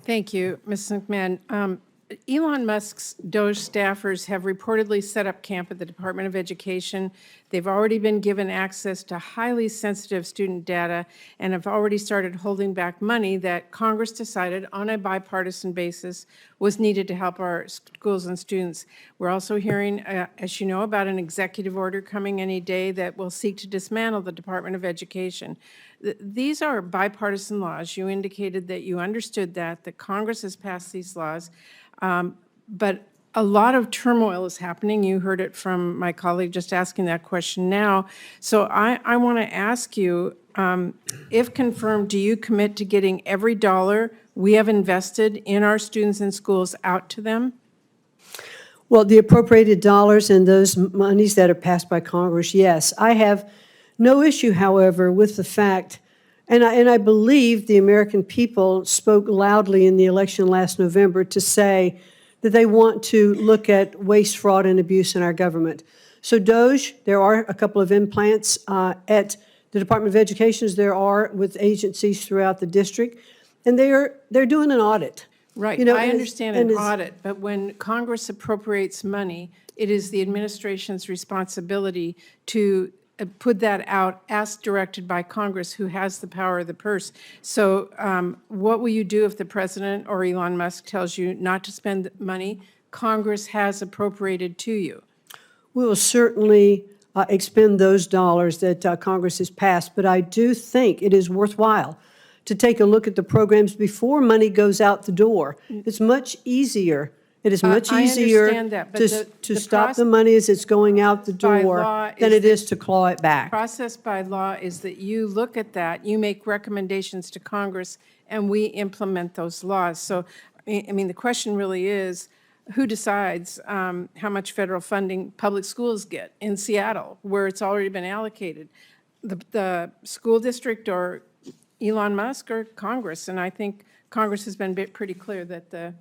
Thank you, Ms. McMahon. Elon Musk's DOGE staffers have reportedly set up camp at the Department of Education. They've already been given access to highly sensitive student data and have already started holding back money that Congress decided on a bipartisan basis was needed to help our schools and students. We're also hearing, as you know, about an executive order coming any day that will seek to dismantle the Department of Education. These are bipartisan laws. You indicated that you understood that Congress has passed these laws. But a lot of turmoil is happening. You heard it from my colleague just asking that question now. So I want to ask you, if confirmed, do you commit to getting every dollar we have invested in our students and schools out to them? Well, the appropriated dollars and those monies that are passed by Congress, yes. I have no issue, however, with the fact, and I believe the American people spoke loudly in the election last November to say that they want to look at waste, fraud, and abuse in our government. So DOGE, there are a couple of implants at the Department of Education, as there are with agencies throughout the district, and they're doing an audit. Right, You know, I understand an and audit, but when Congress appropriates money, it is the administration's responsibility to put that out as directed by Congress, who has the power of the purse. So what will you do if the president or Elon Musk tells you not to spend money Congress has appropriated to you? We will certainly expend those dollars that Congress has passed, but I do think it is worthwhile to take a look at the programs before money goes out the door. It's much easier. It is much easier to stop the money as it's going out the door than it is to claw it back. The process by law is that you look at that, you make recommendations to Congress, and we implement those laws. So, I mean, the question really is, who decides how much federal funding public schools get in Seattle, where it's already been allocated? The school district or Elon Musk or Congress? And I think Congress has been pretty clear that the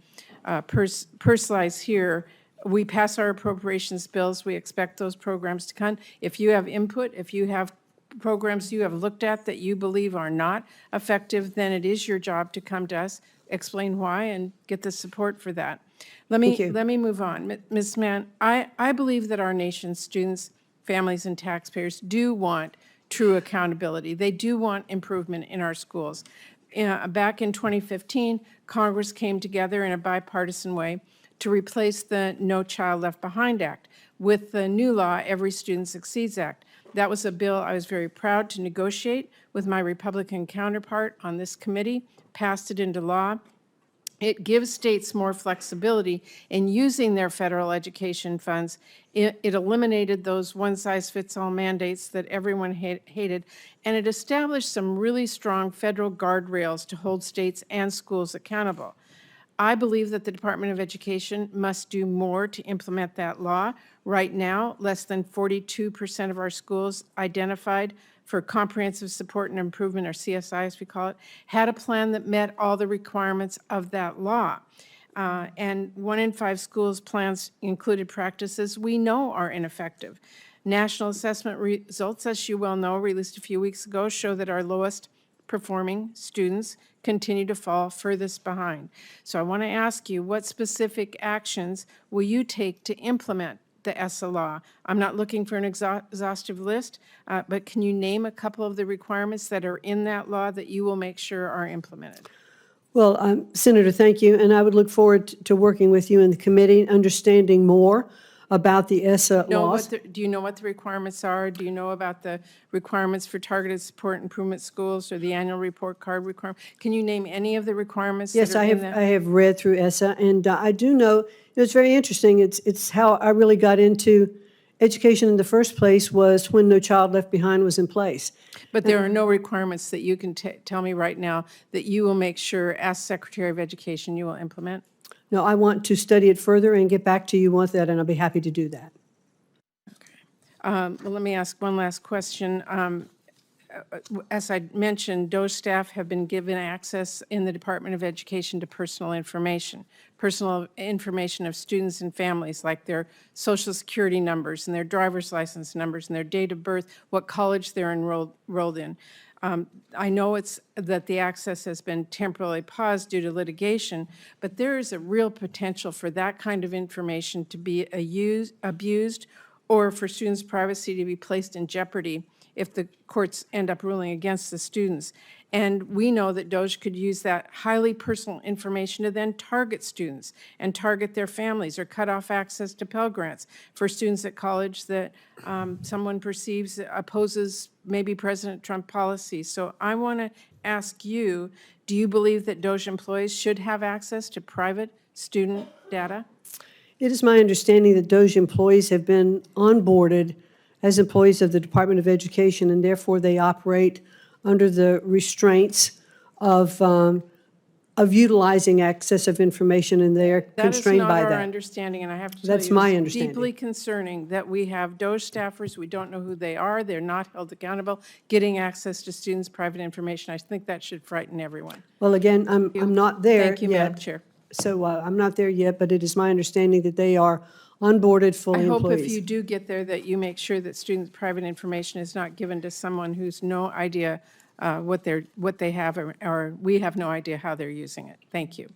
purse lies here. We pass our appropriations bills. We expect those programs to come. If you have input, if you have programs you have looked at that you believe are not effective, then it is your job to come to us, explain why, and get the support for that. Let me move on. Ms. Mann, I believe that our nation's students, families, and taxpayers do want true accountability. They do want improvement in our schools. Back in 2015, Congress came together in a bipartisan way to replace the No Child Left Behind Act with the new law, Every Student Succeeds Act. That was a bill I was very proud to negotiate with my Republican counterpart on this committee, passed it into law. It gives states more flexibility in using their federal education funds. It eliminated those one-size-fits-all mandates that everyone hated, and it established some really strong federal guardrails to hold states and schools accountable. I believe that the Department of Education must do more to implement that law. Right now, less than 42% of our schools identified for comprehensive support and improvement, or CSI as we call it, had a plan that met all the requirements of that law. And 1 in 5 schools' plans included practices we know are ineffective. National assessment results, as you well know, released a few weeks ago, show that our lowest performing students continue to fall furthest behind. So I want to ask you, what specific actions will you take to implement the ESSA law? I'm not looking for an exhaustive list, but can you name a couple of the requirements that are in that law that you will make sure are implemented? Well, Senator, thank you, and I would look forward to working with you in the committee, understanding more about the ESSA laws. Do you know what the requirements are? Do you know about the requirements for targeted support improvement schools or the annual report card requirement? Can you name any of the requirements that are in that? Yes, I have read through ESSA, and I do know, it's very interesting. It's how I really got into education in the first place, was when No Child Left Behind was in place. But there are no requirements that you can tell me right now that you will make sure, as Secretary of Education, you will implement? No, I want to study it further and get back to you with that, and I'll be happy to do that. Okay. Well, let me ask one last question. As I mentioned, DOGE staff have been given access in the Department of Education to personal information of students and families, like their Social Security numbers and their driver's license numbers and their date of birth, what college they're enrolled in. I know it's that the access has been temporarily paused due to litigation, but there is a real potential for that kind of information to be abused or for students' privacy to be placed in jeopardy if the courts end up ruling against the students. And we know that DOGE could use that highly personal information to then target students and target their families or cut off access to Pell Grants for students at college that someone perceives opposes maybe President Trump policy. So I want to ask you, do you believe that DOGE employees should have access to private student data? It is my understanding that DOGE employees have been onboarded as employees of the Department of Education, and therefore they operate under the restraints of utilizing access of information, and they are constrained by That is not our that. understanding, and I have to tell That's you, my it's understanding. deeply concerning that we have DOGE staffers, we don't know who they are, they're not held accountable, getting access to students' private information. I think that should frighten everyone. Well, again, I'm not there Thank you, Madam yet, Chair. so I'm not there yet, but it is my understanding that they are onboarded fully I hope employees. if you do get there that you make sure that students' private information is not given to someone who's no idea what they have, or we have no idea how they're using it. Thank you.